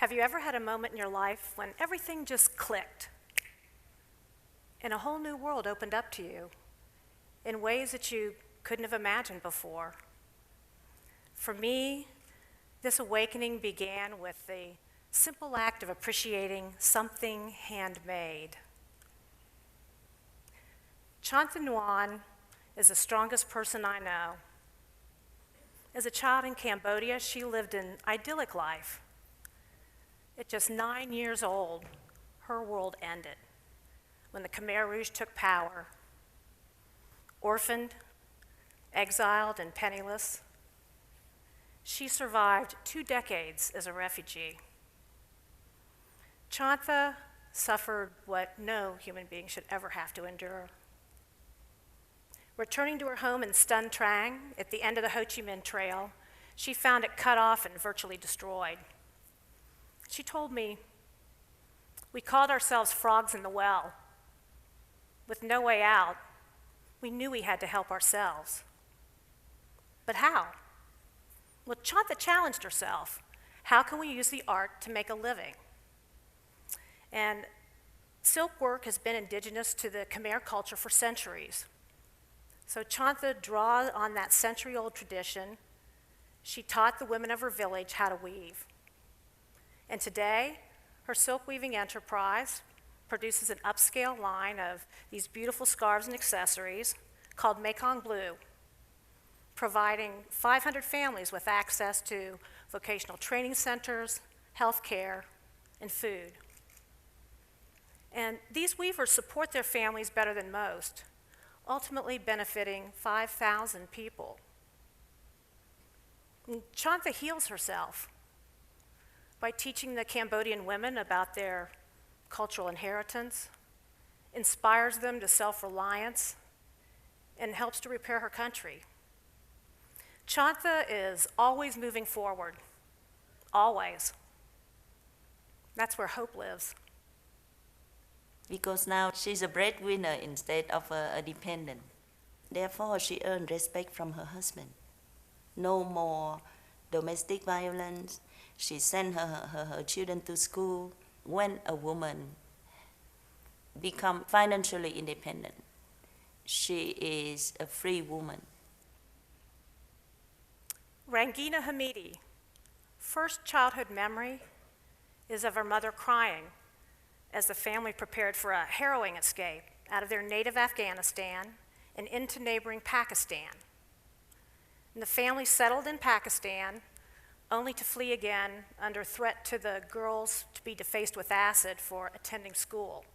Have you ever had a moment in your life when everything just clicked and a whole new world opened up to you in ways that you couldn't have imagined before? For me, this awakening began with the simple act of appreciating something handmade. Chanta Noan is the strongest person I know. As a child in Cambodia, she lived an idyllic life. At just 9 years old, her world ended when the Khmer Rouge took power. Orphaned, exiled, and penniless, she survived 2 decades as a refugee. Chanta suffered what no human being should ever have to endure. Returning to her home in Stun Trang at the end of the Ho Chi Minh Trail, she found it cut off and virtually destroyed. She told me, "We called ourselves frogs in the well. With no way out, we knew we had to help ourselves. But how?" Well, Chanta challenged herself. How can we use the art to make a living? And silk work has been indigenous to the Khmer culture for centuries. So Chanta draws on that century-old tradition. She taught the women of her village how to weave. And today, her silk weaving enterprise produces an upscale line of these beautiful scarves and accessories called Mekong Blue, providing 500 families with access to vocational training centers, healthcare, and food. And these weavers support their families better than most, ultimately benefiting 5,000 people. And Chanta heals herself by teaching the Cambodian women about their cultural inheritance, inspires them to self-reliance, and helps to repair her country. Chanta is always moving forward, always. That's where hope lives. Because now she's a breadwinner instead of a dependent. Therefore, she earned respect from her husband. No more domestic violence. She sent her children to school. When a woman becomes financially independent, she is a free woman. Rangina Hamidi, first childhood memory is of her mother crying as the family prepared for a harrowing escape out of their native Afghanistan and into neighboring Pakistan. And the family settled in Pakistan only to flee again under threat to the girls to be defaced with acid for attending school.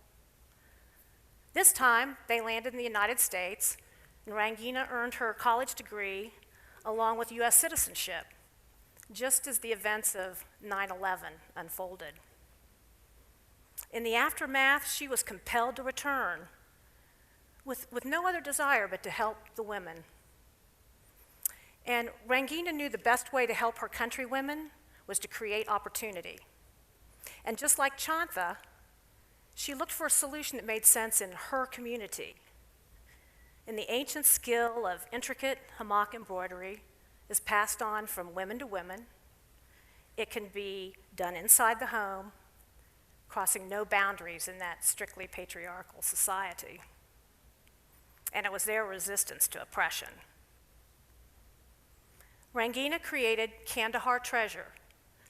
This time, they landed in the United States, and Rangina earned her college degree along with US citizenship, just as the events of 9/11 unfolded. In the aftermath, she was compelled to return with no other desire but to help the women. And Rangina knew the best way to help her countrywomen was to create opportunity. And just like Chanta, she looked for a solution that made sense in her community. And the ancient skill of intricate hammock embroidery is passed on from women to women. It can be done inside the home, crossing no boundaries in that strictly patriarchal society. And it was their resistance to oppression. Rangina created Kandahar Treasure,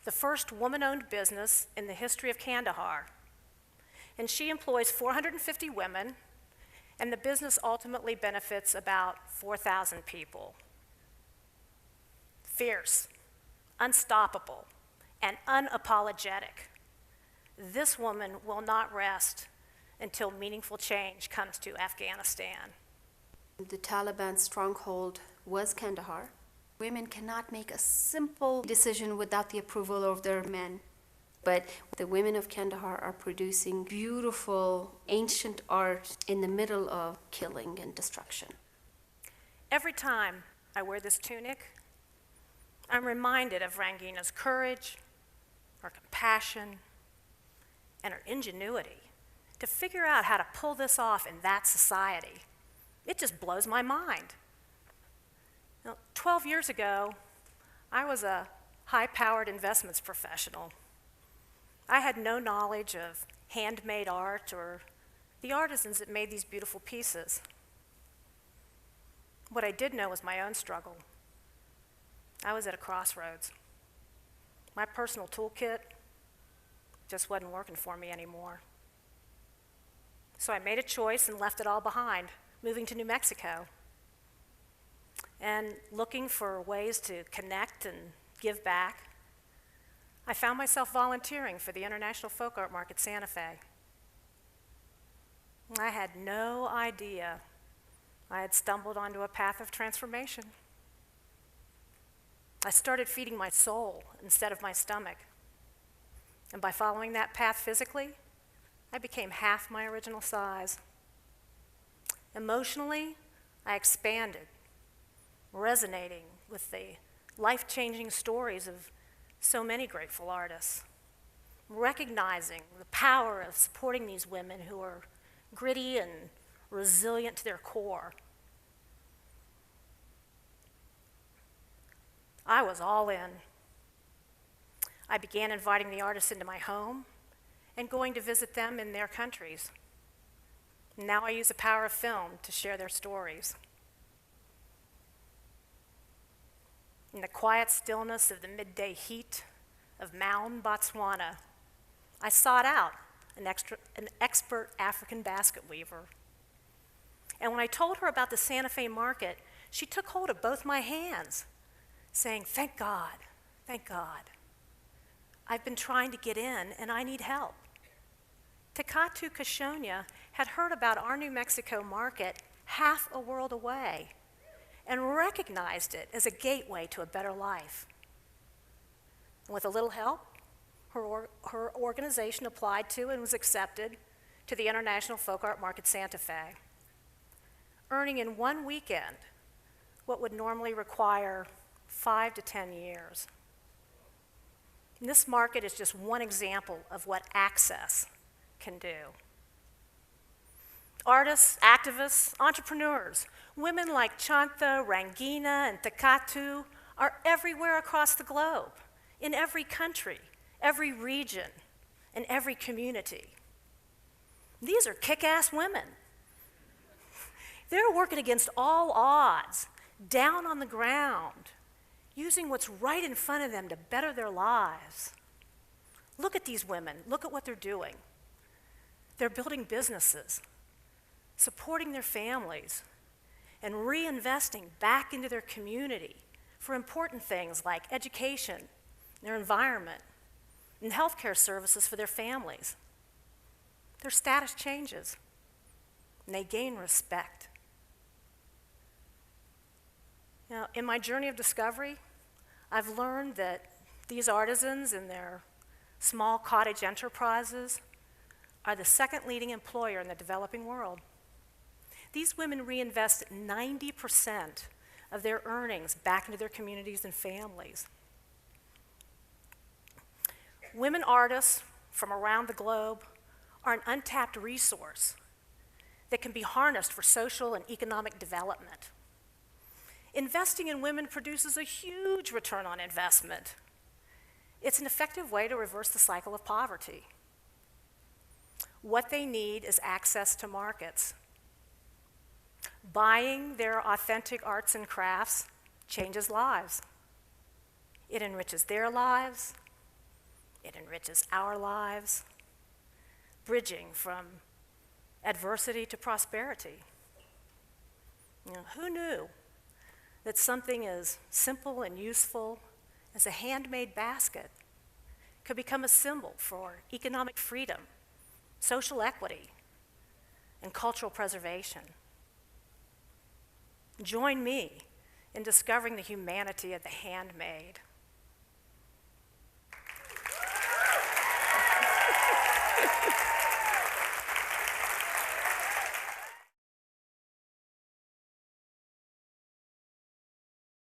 the first woman-owned business in the history of Kandahar. And she employs 450 women, and the business ultimately benefits about 4,000 people. Fierce, unstoppable, and unapologetic. This woman will not rest until meaningful change comes to Afghanistan. The Taliban's stronghold was Kandahar. Women cannot make a simple decision without the approval of their men. But the women of Kandahar are producing beautiful, ancient art in the middle of killing and destruction. Every time I wear this tunic, I'm reminded of Rangina's courage, her compassion, and her ingenuity to figure out how to pull this off in that society. It just blows my mind. Now, 12 years ago, I was a high-powered investments professional. I had no knowledge of handmade art or the artisans that made these beautiful pieces. What I did know was my own struggle. I was at a crossroads. My personal toolkit just wasn't working for me anymore. So I made a choice and left it all behind, moving to New Mexico and looking for ways to connect and give back. I found myself volunteering for the International Folk Art Market Santa Fe. I had no idea I had stumbled onto a path of transformation. I started feeding my soul instead of my stomach. And by following that path physically, I became half my original size. Emotionally, I expanded, resonating with the life-changing stories of so many grateful artists, recognizing the power of supporting these women who are gritty and resilient to their core. I was all in. I began inviting the artists into my home and going to visit them in their countries. Now I use the power of film to share their stories. In the quiet stillness of the midday heat of Maun, Botswana, I sought out an expert African basket weaver. And when I told her about the Santa Fe market, she took hold of both my hands, saying, "Thank God, thank God. I've been trying to get in and I need help." Takatu Kashonya had heard about our New Mexico market half a world away and recognized it as a gateway to a better life. And with a little help, her organization applied to and was accepted to the International Folk Art Market Santa Fe, earning in one weekend what would normally require 5 to 10 years. And this market is just one example of what access can do. Artists, activists, entrepreneurs, women like Chanta, Rangina, and Takatu are everywhere across the globe, in every country, every region, and every community. These are kick-ass women. They're working against all odds, down on the ground, using what's right in front of them to better their lives. Look at these women. Look at what they're doing. They're building businesses, supporting their families, and reinvesting back into their community for important things like education, their environment, and healthcare services for their families. Their status changes, and they gain respect. Now, in my journey of discovery, I've learned that these artisans and their small cottage enterprises are the second leading employer in the developing world. These women reinvest 90% of their earnings back into their communities and families. Women artists from around the globe are an untapped resource that can be harnessed for social and economic development. Investing in women produces a huge return on investment. It's an effective way to reverse the cycle of poverty. What they need is access to markets. Buying their authentic arts and crafts changes lives. It enriches their lives. It enriches our lives, bridging from adversity to prosperity. You know, who knew that something as simple and useful as a handmade basket could become a symbol for economic freedom, social equity, and cultural preservation? Join me in discovering the humanity of the handmade.